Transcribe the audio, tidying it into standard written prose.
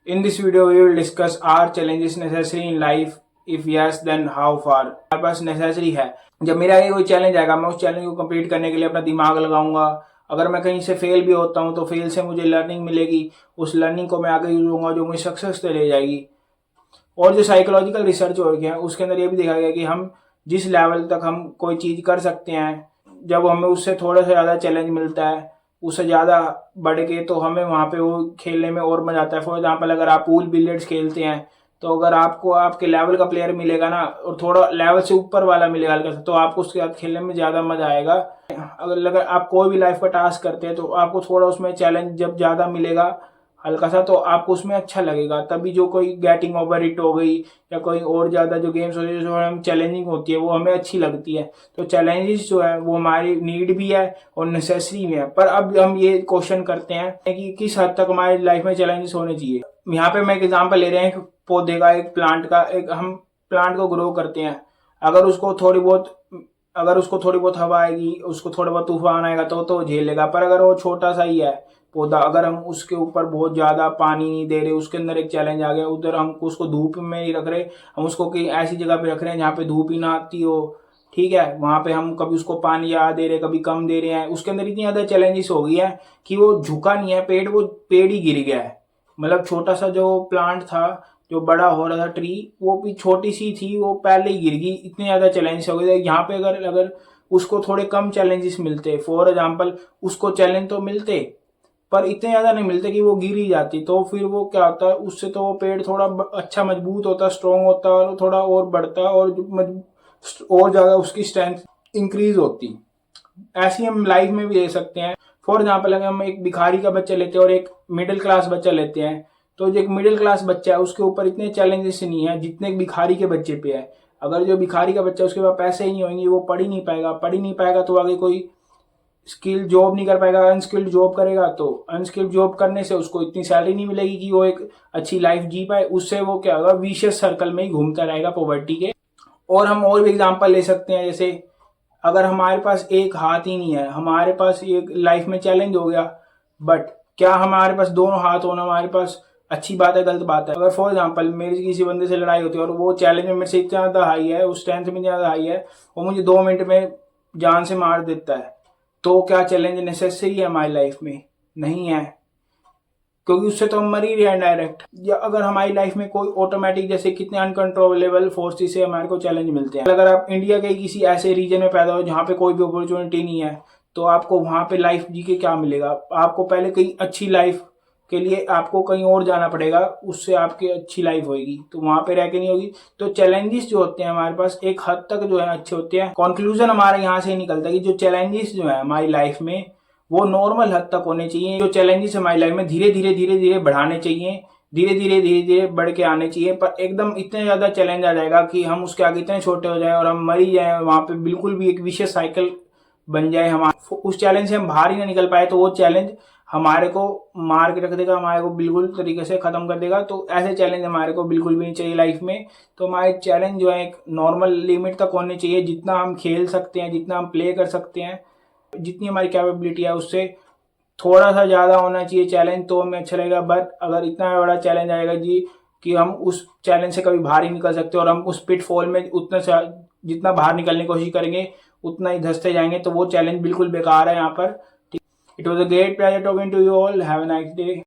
In this video, we will discuss are challenges necessary in life? If yes, then how far? हमारे पास necessary है। जब मेरा ये कोई चैलेंज आएगा, मैं उस चैलेंज को कंप्लीट करने के लिए अपना दिमाग लगाऊंगा। अगर मैं कहीं से फेल भी होता हूँ तो फेल से मुझे लर्निंग मिलेगी, उस लर्निंग को मैं आगे यूज लूंगा जो मुझे सक्सेस पे ले जाएगी। और जो साइकोलॉजिकल रिसर्च हो गया है उसके अंदर ये भी देखा गया कि हम जिस लेवल तक हम कोई चीज कर सकते हैं, जब हमें उससे थोड़ा सा ज्यादा चैलेंज मिलता है, उससे ज्यादा बढ़ के, तो हमें वहां पे वो खेलने में और मजा आता है। फॉर एग्जाम्पल, अगर आप पूल बिलियर्ड्स खेलते हैं तो अगर आपको आपके लेवल का प्लेयर मिलेगा ना, और थोड़ा लेवल से ऊपर वाला मिलेगा हल्का सा, तो आपको उसके साथ खेलने में ज्यादा मजा आएगा। अगर आप कोई भी लाइफ का टास्क करते हैं तो आपको थोड़ा उसमें चैलेंज जब ज्यादा मिलेगा हल्का सा, तो आपको उसमें अच्छा लगेगा। तभी जो कोई गेटिंग ओवर इट हो गई या कोई और ज्यादा जो गेम्स होती है जो हम चैलेंजिंग होती है वो हमें अच्छी लगती है। तो चैलेंजेस जो है वो हमारी नीड भी है और नेसेसरी भी है। पर अब हम ये क्वेश्चन करते हैं कि किस हद तक हमारी लाइफ में चैलेंजेस होने चाहिए। यहाँ पे मैं एक एग्जांपल ले रहे हैं, एक पौधे का, एक प्लांट का। एक हम प्लांट को ग्रो करते हैं, अगर उसको थोड़ी बहुत हवा आएगी, उसको थोड़ा बहुत तूफान आएगा तो झेल लेगा। पर अगर वो छोटा सा ही है पौधा, अगर हम उसके ऊपर बहुत ज्यादा पानी नहीं दे रहे, उसके अंदर एक चैलेंज आ गया, उधर हम उसको धूप में नहीं रख रहे, हम उसको कहीं ऐसी जगह पे रख रहे हैं जहाँ पे धूप ही ना आती हो, ठीक है, वहां पे हम कभी उसको पानी ज्यादा दे रहे, कभी कम दे रहे हैं, उसके अंदर इतनी ज्यादा चैलेंजेस हो गई है कि वो झुका नहीं है पेड़, वो पेड़ ही गिर गया है। मतलब छोटा सा जो प्लांट था, जो बड़ा हो रहा था ट्री, वो भी छोटी सी थी, वो पहले ही गिर गई। इतने ज्यादा चैलेंज हो गए। यहाँ पे अगर अगर उसको थोड़े कम चैलेंजेस मिलते, फॉर एग्जाम्पल उसको चैलेंज तो मिलते पर इतने ज्यादा नहीं मिलते कि वो गिर ही जाती, तो फिर वो क्या होता है, उससे तो वो पेड़ थोड़ा अच्छा मजबूत होता, स्ट्रॉन्ग होता और थोड़ा और बढ़ता और ज्यादा उसकी स्ट्रेंथ इंक्रीज होती। ऐसी हम लाइफ में भी दे सकते हैं। फॉर एग्जाम्पल, अगर हम एक भिखारी का बच्चा लेते हैं और एक मिडिल क्लास बच्चा लेते हैं, तो जो एक मिडिल क्लास बच्चा है उसके ऊपर इतने चैलेंजेस नहीं है जितने एक भिखारी के बच्चे पे है। अगर जो भिखारी का बच्चा, उसके पास पैसे ही नहीं होंगे, वो पढ़ ही नहीं पाएगा तो आगे कोई स्किल जॉब नहीं कर पाएगा। अनस्किल्ड जॉब करेगा तो अनस्किल्ड जॉब करने से उसको इतनी सैलरी नहीं मिलेगी कि वो एक अच्छी लाइफ जी पाए। उससे वो क्या होगा, विशियस सर्कल में ही घूमता रहेगा पॉवर्टी के। और हम और भी एग्जांपल ले सकते हैं, जैसे अगर हमारे पास एक हाथ ही नहीं है, हमारे पास एक लाइफ में चैलेंज हो गया, बट क्या हमारे पास दोनों हाथ होना हमारे पास अच्छी बात है गलत बात है? अगर फॉर एग्जांपल मेरी किसी बंदे से लड़ाई होती है और वो चैलेंज में मेरे से इतना ज्यादा हाई है, उस स्ट्रेंथ में ज्यादा हाई है, वो मुझे 2 मिनट में जान से मार देता है, तो क्या चैलेंज नेसेसरी है हमारी लाइफ में? नहीं है, क्योंकि उससे तो हम मर ही रहे हैं डायरेक्ट। या अगर हमारी लाइफ में कोई ऑटोमेटिक, जैसे कितने अनकंट्रोलेबल फोर्सेस से हमारे को चैलेंज मिलते हैं। अगर आप इंडिया के किसी ऐसे रीजन में पैदा हो जहाँ पे कोई भी अपॉर्चुनिटी नहीं है, तो आपको वहां पे लाइफ जी के क्या मिलेगा? आपको पहले कहीं अच्छी लाइफ के लिए आपको कहीं और जाना पड़ेगा, उससे आपकी अच्छी लाइफ होगी, तो वहां पे रह के नहीं होगी। तो चैलेंजेस जो होते हैं हमारे पास एक हद तक जो है अच्छे होते हैं। कंक्लूजन हमारे यहाँ से निकलता है कि जो चैलेंजेस जो है हमारी लाइफ में वो नॉर्मल हद तक होने चाहिए। जो चैलेंजेस हमारी लाइफ में धीरे धीरे बढ़ाने चाहिए, धीरे धीरे बढ़ के आने चाहिए। पर एकदम इतने ज्यादा चैलेंज आ जाएगा कि हम उसके आगे इतने छोटे हो जाए और हम मर ही जाए, वहां पे बिल्कुल भी एक विशेष साइकिल बन जाए, हम उस चैलेंज से हम बाहर ही ना निकल पाए, तो वो चैलेंज हमारे को मार के रख देगा, हमारे को बिल्कुल तरीके से खत्म कर देगा। तो ऐसे चैलेंज हमारे को बिल्कुल भी नहीं चाहिए लाइफ में। तो हमारे चैलेंज जो है एक नॉर्मल लिमिट तक होने चाहिए, जितना हम खेल सकते हैं, जितना हम प्ले कर सकते हैं, जितनी हमारी कैपेबिलिटी है उससे थोड़ा सा ज्यादा होना चाहिए चैलेंज, तो हमें अच्छा लगेगा। बट अगर इतना बड़ा चैलेंज आएगा जी कि हम उस चैलेंज से कभी बाहर ही निकल सकते और हम उस पिटफॉल में उतना से जितना बाहर निकलने की कोशिश करेंगे उतना ही धंसते जाएंगे, तो वो चैलेंज बिल्कुल बेकार है यहाँ पर। It was a great pleasure talking to you all, have a nice day.